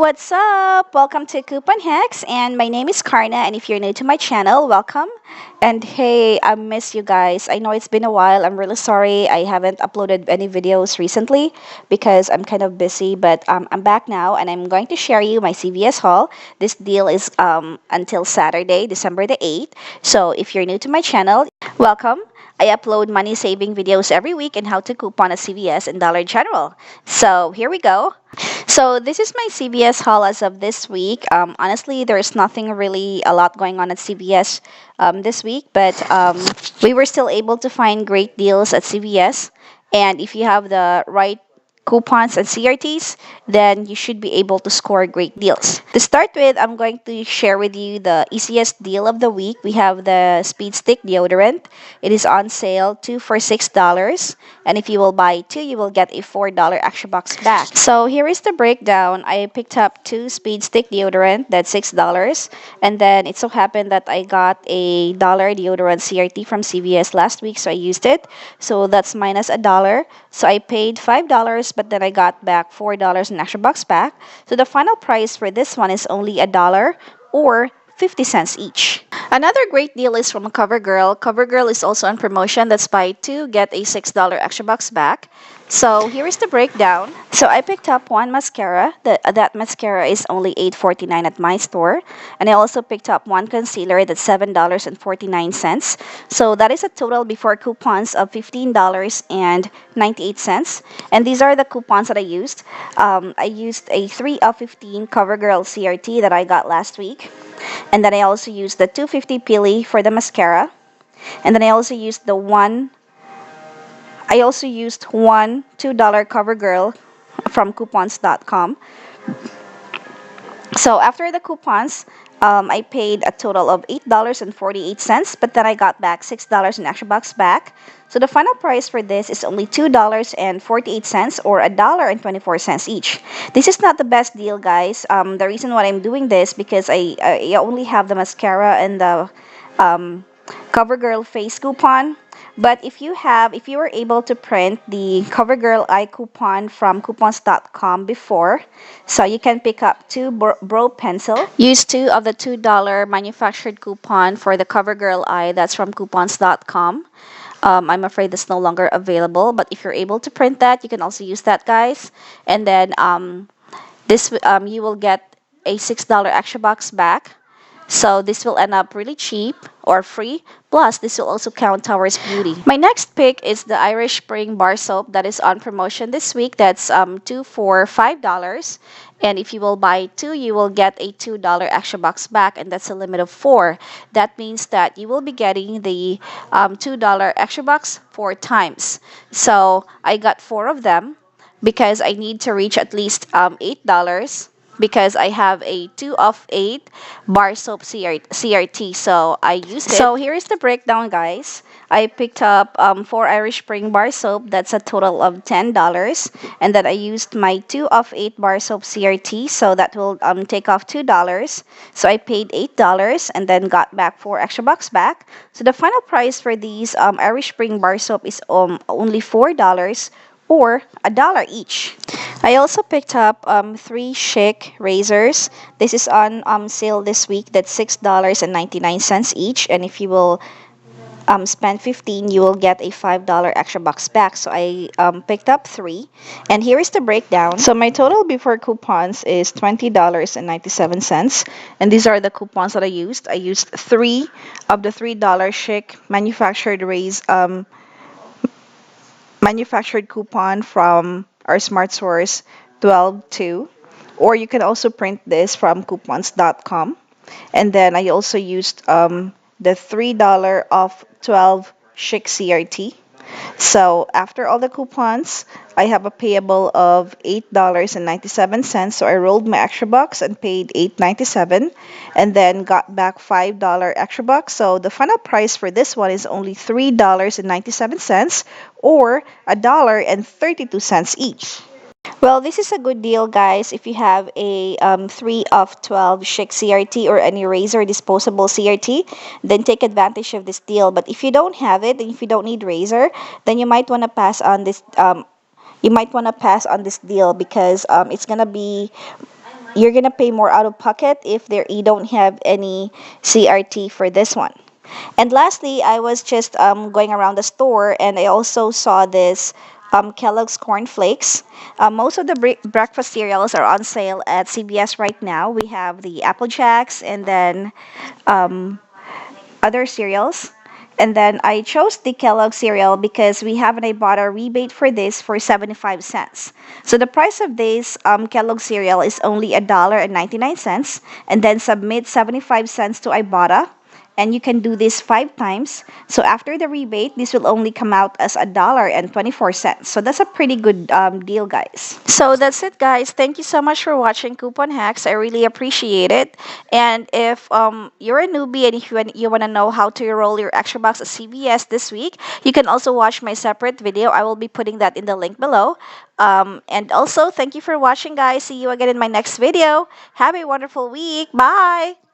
what's up? Welcome to Coupon Hacks, and my name is Karna. And if you're new to my channel, welcome. And hey, I miss you guys. I know it's been a while. I'm really sorry I haven't uploaded any videos recently because I'm kind of busy. But I'm back now, and I'm going to share you my CVS haul. This deal is until Saturday, December the 8th. So if you're new to my channel, welcome. I upload money saving videos every week and how to coupon at CVS and Dollar General. So here we go. So this is my CVS haul as of this week. Honestly, there's nothing really a lot going on at CVS this week, but we were still able to find great deals at CVS. And if you have the right coupons and CRTs, then you should be able to score great deals. To start with, I'm going to share with you the easiest deal of the week. We have the Speedstick deodorant. It is on sale, 2 for $6. And if you will buy 2, you will get a $4 extra box back. So here is the breakdown. I picked up 2 Speedstick deodorant, that's $6. And then it so happened that I got a $1 deodorant CRT from CVS last week, so I used it. So that's minus $1. So I paid $5, but then I got back $4 in extra bucks back. So the final price for this one is only $1 or 50 cents each. Another great deal is from CoverGirl. CoverGirl is also on promotion. That's buy 2, get a $6 extra bucks back. So here is the breakdown. So I picked up one mascara. That mascara is only $8.49 at my store. And I also picked up one concealer that's $7.49. So that is a total before coupons of $15.98. And these are the coupons that I used. I used a 3 of 15 CoverGirl CRT that I got last week. And then I also used the 250 Pili for the mascara. And then I also used one $2 CoverGirl from coupons.com. So after the coupons, I paid a total of $8.48, but then I got back $6 in extra bucks back. So the final price for this is only $2.48 or $1.24 each. This is not the best deal, guys. The reason why I'm doing this because I only have the mascara and the CoverGirl face coupon. But if you were able to print the CoverGirl eye coupon from coupons.com before, so you can pick up 2 brow pencil. Use 2 of the $2 manufactured coupon for the CoverGirl eye. That's from coupons.com. I'm afraid that's no longer available, but if you're able to print that, you can also use that, guys. And then you will get a $6 extra box back. So this will end up really cheap or free. Plus, this will also count towards beauty. My next pick is the Irish Spring bar soap that is on promotion this week. That's 2 for $5. And if you will buy 2, you will get a $2 extra box back, and that's a limit of 4. That means that you will be getting the $2 extra box 4 times. So I got 4 of them because I need to reach at least $8. Because I have a 2 of 8 bar soap CRT, so I used it. So here is the breakdown, guys. I picked up 4 Irish Spring bar soap. That's a total of $10. And then I used my 2 of 8 bar soap CRT, so that will take off $2. So I paid $8 and then got back 4 extra bucks back. So the final price for these Irish Spring bar soap is only $4 or $1 each. I also picked up 3 Chic razors. This is on sale this week. That's $6.99 each. And if you will spend 15, you will get a $5 extra box back. So I picked up 3. And here is the breakdown. So my total before coupons is $20.97. And these are the coupons that I used. I used 3 of the $3 Chic manufactured coupon from our smart source 12.2, or you can also print this from coupons.com. And then I also used the $3 off 12 Chic CRT. So after all the coupons, I have a payable of $8.97. So I rolled my extra bucks and paid $8.97 and then got back $5 extra bucks. So the final price for this one is only $3.97 or $1.32 each. Well, this is a good deal, guys. If you have a 3 of 12 Chic CRT or any razor disposable CRT, then take advantage of this deal. But if you don't have it, and if you don't need razor, then you might want to pass on this. You might want to pass on this deal because it's gonna be you're gonna pay more out of pocket if you don't have any CRT for this one. And lastly, I was just going around the store and I also saw this Kellogg's Corn Flakes. Most of the breakfast cereals are on sale at CVS right now. We have the Apple Jacks and then um, other cereals. And then I chose the Kellogg cereal because we have an IBOTTA rebate for this for 75 cents. So the price of this Kellogg cereal is only $1.99, and then submit 75 cents to IBOTTA, and you can do this 5 times. So after the rebate, this will only come out as $1.24. So that's a pretty good deal, guys. So that's it, guys. Thank you so much for watching Coupon Hacks. I really appreciate it. And if you're a newbie and if you want to know how to enroll your extra box at CVS this week, you can also watch my separate video. I will be putting that in the link below. And also, thank you for watching, guys. See you again in my next video. Have a wonderful week. Bye!